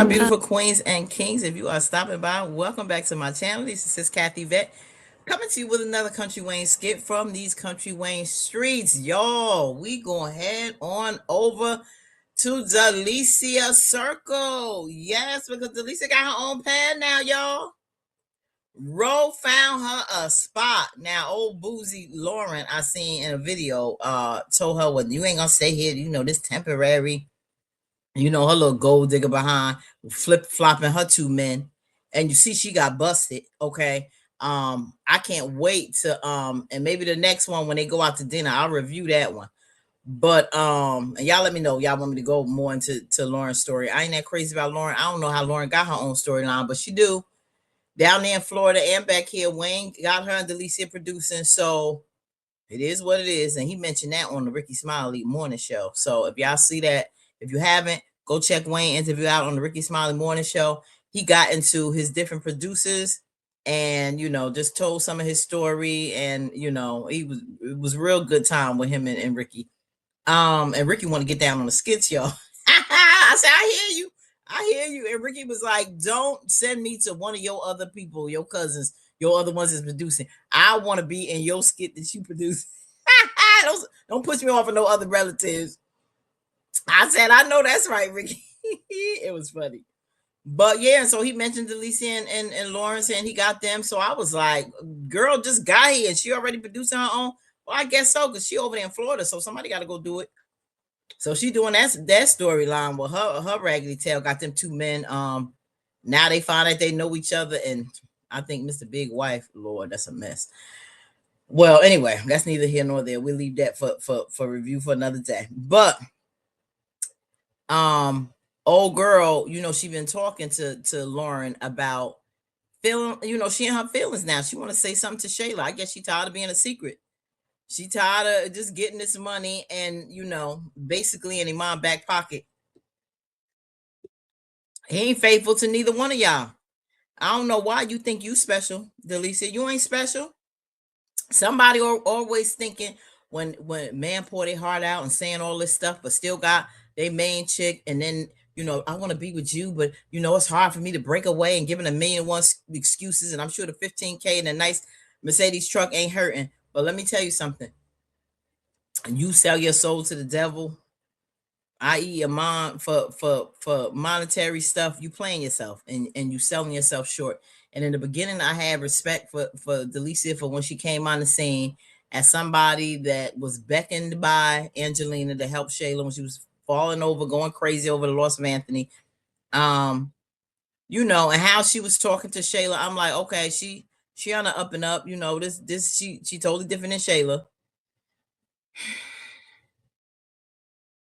my beautiful queens and kings. If you are stopping by, welcome back to my channel. This is Kathy Vet coming to you with another Country Wayne skit from these Country Wayne streets. Y'all, we gonna head on over to Delicia Circle. Yes, because Delicia got her own pad now, y'all. Ro found her a spot. Now, old boozy Lauren, I seen in a video, told her, well, you ain't gonna stay here, this temporary. Her little gold digger behind flip flopping her two men, and you see she got busted. Okay. I can't wait to and maybe the next one when they go out to dinner, I'll review that one. But and y'all let me know y'all want me to go more into Lauren's story. I ain't that crazy about Lauren. I don't know how Lauren got her own storyline, but she do down there in Florida and back here. Wayne got her and Delicia producing, so it is what it is. And he mentioned that on the Ricky Smiley morning show. So if y'all see that, if you haven't, go check Wayne interview out on the Ricky Smiley morning show. He got into his different producers and, just told some of his story. And, it was a real good time with him and Ricky. And Ricky want to get down on the skits, y'all. I said, I hear you. I hear you. And Ricky was like, don't send me to one of your other people, your cousins, your other ones that's producing. I want to be in your skit that you produce. don't push me off of no other relatives. I said, I know that's right, Ricky. It was funny. But yeah, so he mentioned Delicia and Lawrence, and he got them. So I was like, girl just got here and she already producing her own. Well, I guess so, because she over there in Florida, so somebody got to go do it. So she doing that storyline. Well, her raggedy tail got them two men. Now they find out they know each other, and I think Mr. Big Wife, Lord, that's a mess. Well, anyway, that's neither here nor there. We'll leave that for review for another day. But old girl, she been talking to Lauren about feeling, she in her feelings now. She want to say something to Shayla. I guess she tired of being a secret. She tired of just getting this money and, basically in Iman back pocket. He ain't faithful to neither one of y'all. I don't know why you think you special, Delicia. You ain't special. Somebody always thinking when man pour their heart out and saying all this stuff, but still got their main chick. And then, I want to be with you, but, it's hard for me to break away, and giving a million one excuses. And I'm sure the 15K and a nice Mercedes truck ain't hurting. But let me tell you something. You sell your soul to the devil, i.e. Iman, for monetary stuff, you playing yourself and you selling yourself short. And in the beginning, I had respect for Delicia for when she came on the scene as somebody that was beckoned by Angelina to help Shayla when she was falling over, going crazy over the loss of Anthony. And how she was talking to Shayla. I'm like, okay, she on the up and up. This she totally different than Shayla.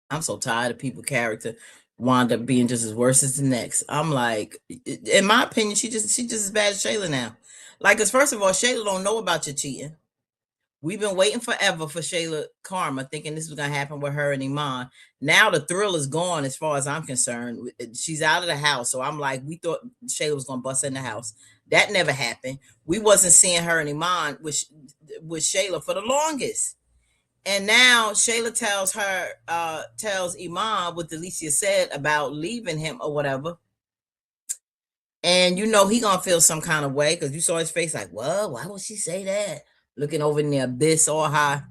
I'm so tired of people character wind up being just as worse as the next. I'm like, in my opinion, she just as bad as Shayla now. Like, cause first of all, Shayla don't know about your cheating. We've been waiting forever for Shayla karma, thinking this was gonna happen with her and Iman. Now the thrill is gone, as far as I'm concerned. She's out of the house, so I'm like, we thought Shayla was gonna bust in the house. That never happened. We wasn't seeing her and Iman with Shayla for the longest. And now Shayla tells Iman what Delicia said about leaving him or whatever. And he gonna feel some kind of way, because you saw his face like, what? Why would she say that? Looking over in the abyss all high.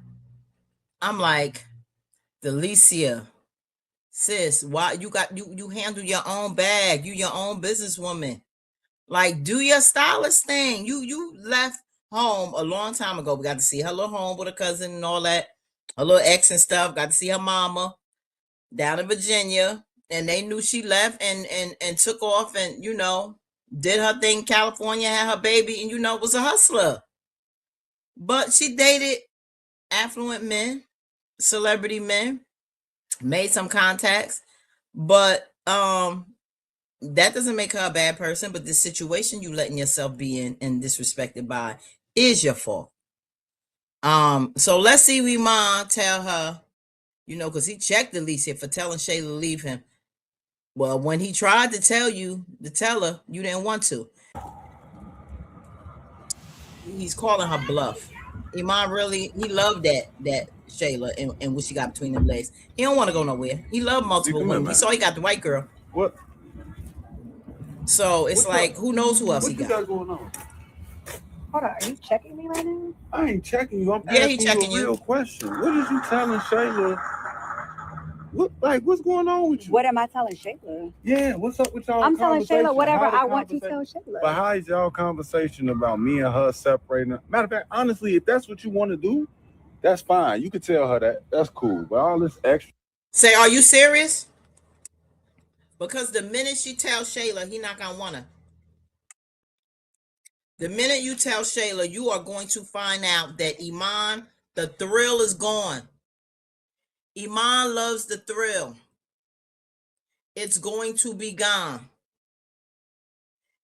I'm like, Delicia, sis, why you handle your own bag? You your own businesswoman. Like, do your stylist thing. You left home a long time ago. We got to see her little home with her cousin and all that. Her little ex and stuff. Got to see her mama down in Virginia. And they knew she left and took off and, did her thing in California, had her baby, and, was a hustler. But she dated affluent men, celebrity men, made some contacts. But that doesn't make her a bad person. But the situation you letting yourself be in and disrespected by is your fault. So let's see Iman tell her, because he checked Alicia for telling Shayla to leave him. Well, when he tried to tell her, you didn't want to. He's calling her bluff. Iman really, he loved that Shayla and what she got between them legs. He don't want to go nowhere. He loved multiple women. He saw he got the white girl. What? So it's like, who knows who else he What you got? got going on? Hold on, are you checking me right now? I ain't checking you. I'm Yeah, he asking you checking a you. real question. What is you telling Shayla? What's going on with you? What am I telling Shayla? Yeah, what's up with y'all I'm telling conversation? Shayla whatever How the I want to conversation? tell Shayla. But how is y'all conversation about me and her separating? Matter of fact, honestly, if that's what you want to do, that's fine. You could tell her that. That's cool. But all this extra. Say, are you serious? Because the minute she tells Shayla, he not gonna wanna. The minute you tell Shayla, you are going to find out that Iman, the thrill is gone. Iman loves the thrill. It's going to be gone.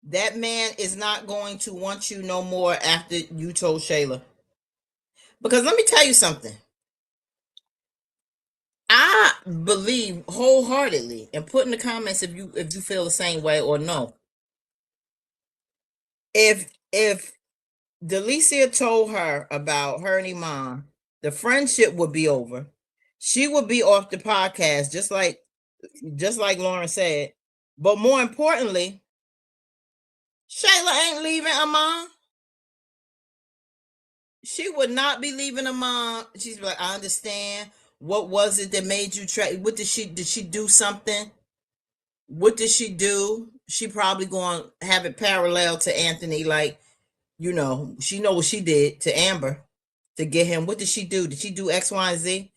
That man is not going to want you no more after you told Shayla. Because let me tell you something. I believe wholeheartedly, and put in the comments if you feel the same way or no. If Delicia told her about her and Iman, the friendship would be over. She would be off the podcast, just like Lauren said. But more importantly, Shayla ain't leaving Iman. She would not be leaving Iman. She's like, I understand. What was it that made you try? What did she do something? What did she do? She probably going to have it parallel to Anthony, like, she know what she did to Amber to get him. What did she do? Did she do X, Y, and Z?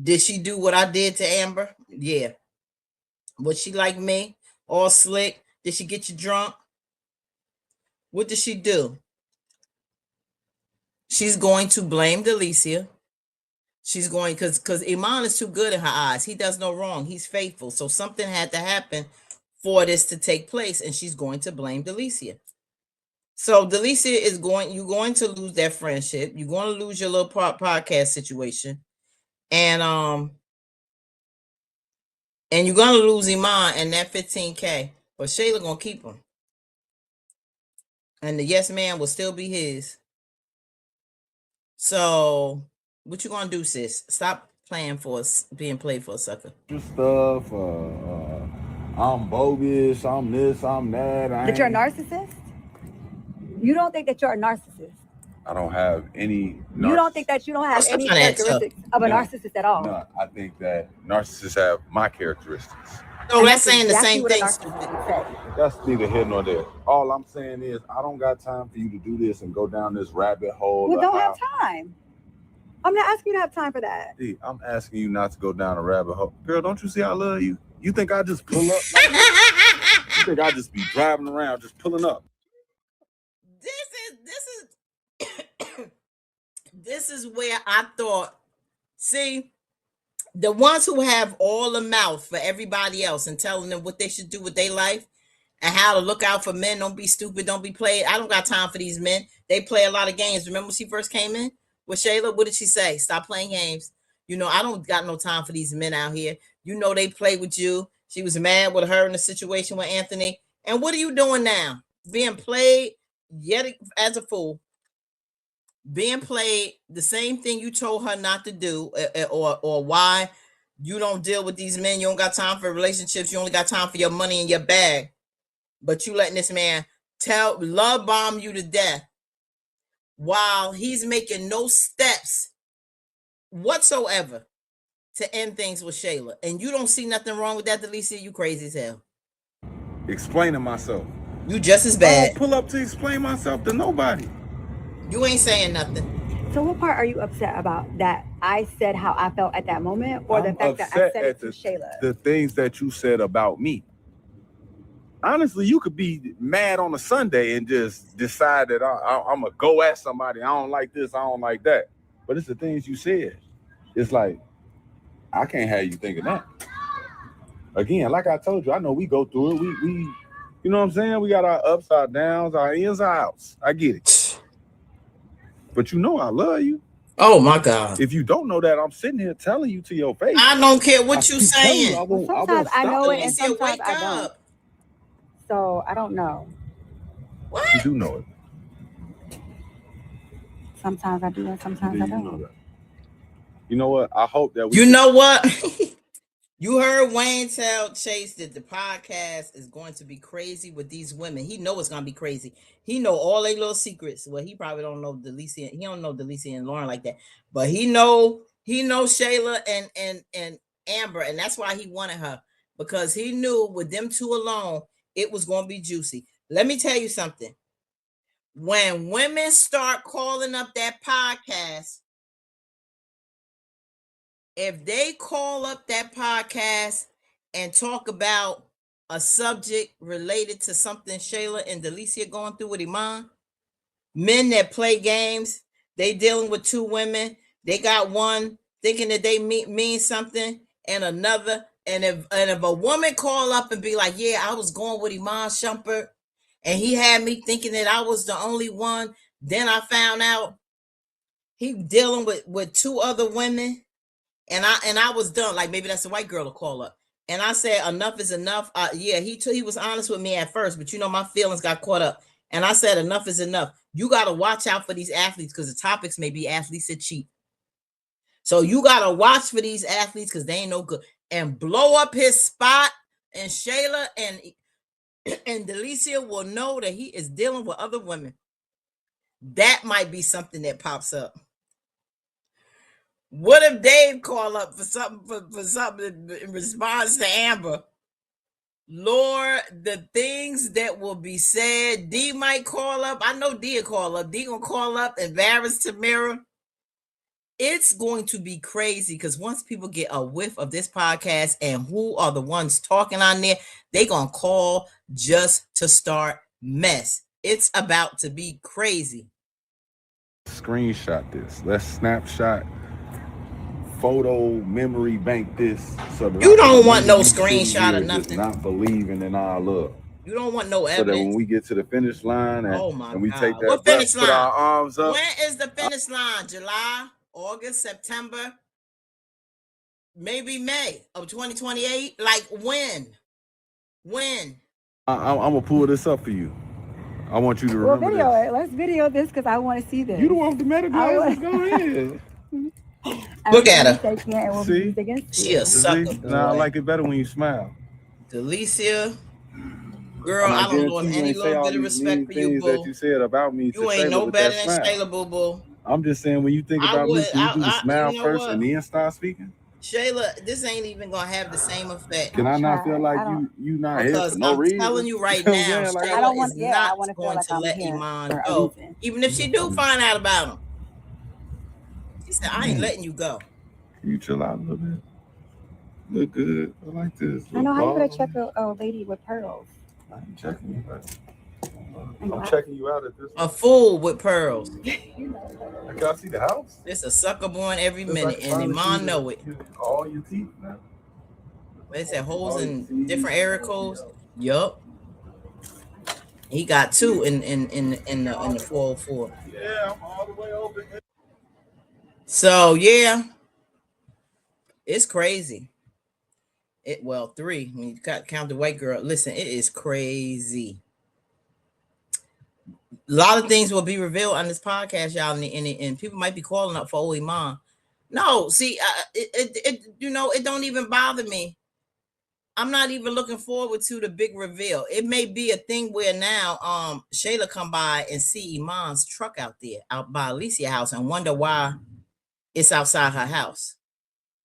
Did she do what I did to Amber? Yeah. Was she like me? All slick? Did she get you drunk? What did she do? She's going to blame Delicia. She's going because Iman is too good in her eyes. He does no wrong. He's faithful. So something had to happen for this to take place, and she's going to blame Delicia. So Delicia you're going to lose that friendship. You're going to lose your little podcast situation. And you're gonna lose Iman and that 15K. But Shayla gonna keep him. And the yes man will still be his. So what you gonna do, sis? Stop playing for us, being played for a sucker. Stuff. I'm bogus. I'm this. I'm that. That you're a narcissist? You don't think that you're a narcissist? I don't have any. You don't think that you don't have any characteristics of a narcissist at all? No, I think that narcissists have my characteristics. So that's saying the same thing. That's neither here nor there. All I'm saying is I don't got time for you to do this and go down this rabbit hole. Well, don't have time. I'm not asking you to have time for that. See, I'm asking you not to go down a rabbit hole. Girl, don't you see I love you? You think I just pull up? Like you think I just be driving around just pulling up? This is where I thought, see, the ones who have all the mouth for everybody else and telling them what they should do with their life and how to look out for men. Don't be stupid. Don't be played. I don't got time for these men. They play a lot of games. Remember when she first came in with Shayla? What did she say? Stop playing games. I don't got no time for these men out here. They play with you. She was mad with her in the situation with Anthony. And what are you doing now? Being played yet as a fool. Being played the same thing you told her not to do, or why you don't deal with these men. You don't got time for relationships. You only got time for your money in your bag. But you letting this man love bomb you to death while he's making no steps whatsoever to end things with Shayla. And you don't see nothing wrong with that, Delicia. You crazy as hell. Explaining myself. You just as bad. I don't pull up to explain myself to nobody. You ain't saying nothing. So what part are you upset about? That I said how I felt at that moment, or the fact that I said it to Shayla? The things that you said about me. Honestly, you could be mad on a Sunday and just decide that I'm going to go at somebody. I don't like this. I don't like that. But it's the things you said. It's like, I can't have you thinking that. Again, like I told you, I know we go through it. We you know what I'm saying? We got our ups, our downs, our ins, our outs. I get it. But I love you. Oh my God. If you don't know that, I'm sitting here telling you to your face. I don't care what you're saying. Sometimes I know it and sometimes I don't. So I don't know. What? You do know it. Sometimes I do and sometimes I don't. You know that. You know what? I hope that You know what? You heard Wayne tell Chase that the podcast is going to be crazy with these women. He know it's gonna be crazy. He know all their little secrets. Well, he probably don't know Delicia. He don't know Delicia and Lauren like that, but he knows Shayla and Amber, and that's why he wanted her, because he knew with them two alone, it was gonna be juicy. Let me tell you something. When women start calling up that podcast, if they call up that podcast and talk about a subject related to something Shayla and Delicia going through with Iman, men that play games, they dealing with two women, they got one thinking that they mean something and another. And if a woman call up and be like, yeah, I was going with Iman Shumpert and he had me thinking that I was the only one, then I found out he dealing with two other women, and I was done. Like, maybe that's the white girl to call up. And I said, enough is enough. Yeah, he was honest with me at first, but my feelings got caught up. And I said, enough is enough. You got to watch out for these athletes, because the topics may be athletes that cheat. So you got to watch for these athletes, because they ain't no good. And blow up his spot, and Shayla and Delicia will know that he is dealing with other women. That might be something that pops up. What if Dave call up for something in response to Amber? Lord, the things that will be said. D might call up. I know D will call up. D gonna call up, embarrass Tamira. It's going to be crazy, because once people get a whiff of this podcast and who are the ones talking on there, they gonna call just to start mess. It's about to be crazy. Screenshot this. Let's snapshot, photo, memory bank this. So that you don't want no screenshot or nothing. Not believing in our love. You don't want no evidence. So that when we get to the finish line and we take that what finish line? Put our arms up. When is the finish line? July, August, September, maybe May of 2028? Like, when? I'm gonna pull this up for you. I want you to remember video this. it. Let's video this, because I want to see this. You don't want the meta glasses? Go ahead. Look at her. See? She a sucker. Now I like it better when you smile. Delicia, girl, I don't know if any little bit of respect for you, boo. That you said about me. You ain't no better than Shayla, boo boo. I'm just saying, when you think about me, can you do the smile first and then start speaking? Shayla, this ain't even gonna have the same effect. Can I not feel like you not here for no reason? I'm telling you right now, Shayla is not going to let Iman go, even if she do find out about him. She said, I ain't letting you go. Can you chill out a little bit? Look good. I like this. I know how you gonna check a lady with pearls. I'm checking you out. I'm checking you out at this. A fool with pearls. Can I see the house? It's a sucker born every minute, and Iman know it. All your teeth now. They said holes in different area codes. Yup. He got two in the 404. Yeah, I'm all the way over here. So yeah, it's crazy. Three when you count the white girl. Listen, it is crazy. A lot of things will be revealed on this podcast, y'all, and people might be calling up for old Iman. No, see, it don't even bother me. I'm not even looking forward to the big reveal. It may be a thing where now Shayla come by and see Iman's truck out there, out by Alicia's house, and wonder why it's outside her house.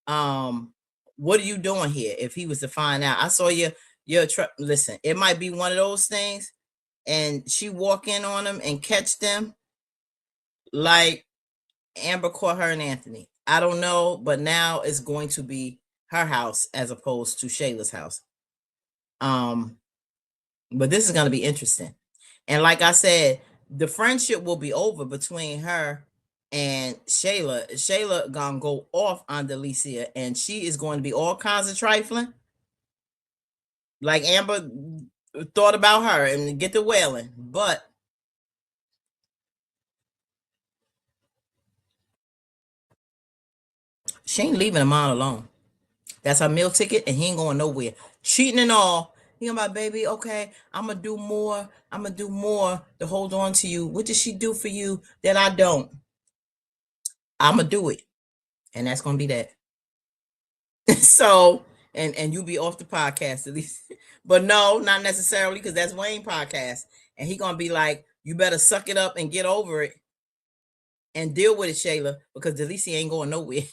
What are you doing here? If he was to find out, I saw your truck. Listen, it might be one of those things, and she walk in on them and catch them like Amber caught her and Anthony. I don't know, but now it's going to be her house as opposed to Shayla's house. But this is going to be interesting. And like I said, the friendship will be over between her and Shayla. Shayla gonna go off on Delicia, and she is going to be all kinds of trifling. Like Amber thought about her and get the wailing, but she ain't leaving Iman alone. That's her meal ticket, and he ain't going nowhere. Cheating and all. He gonna be, baby, okay, I'm gonna do more. I'm gonna do more to hold on to you. What did she do for you that I don't? I'm gonna do it. And that's gonna be that. So and you be off the podcast at least. But no, not necessarily, because that's Wayne podcast, and he gonna be like, you better suck it up and get over it and deal with it, Shayla, because Delisi ain't going nowhere.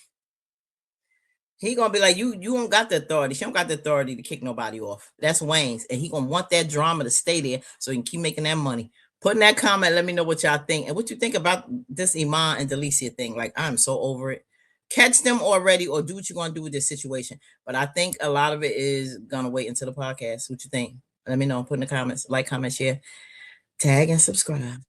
He gonna be like, you don't got the authority. She don't got the authority to kick nobody off. That's Wayne's, and he gonna want that drama to stay there so he can keep making that money. Put in that comment. Let me know what y'all think and what you think about this Iman and Delicia thing. Like, I'm so over it. Catch them already, or do what you're gonna do with this situation. But I think a lot of it is gonna wait until the podcast. What you think? Let me know. Put in the comments. Like, comment, share, tag, and subscribe.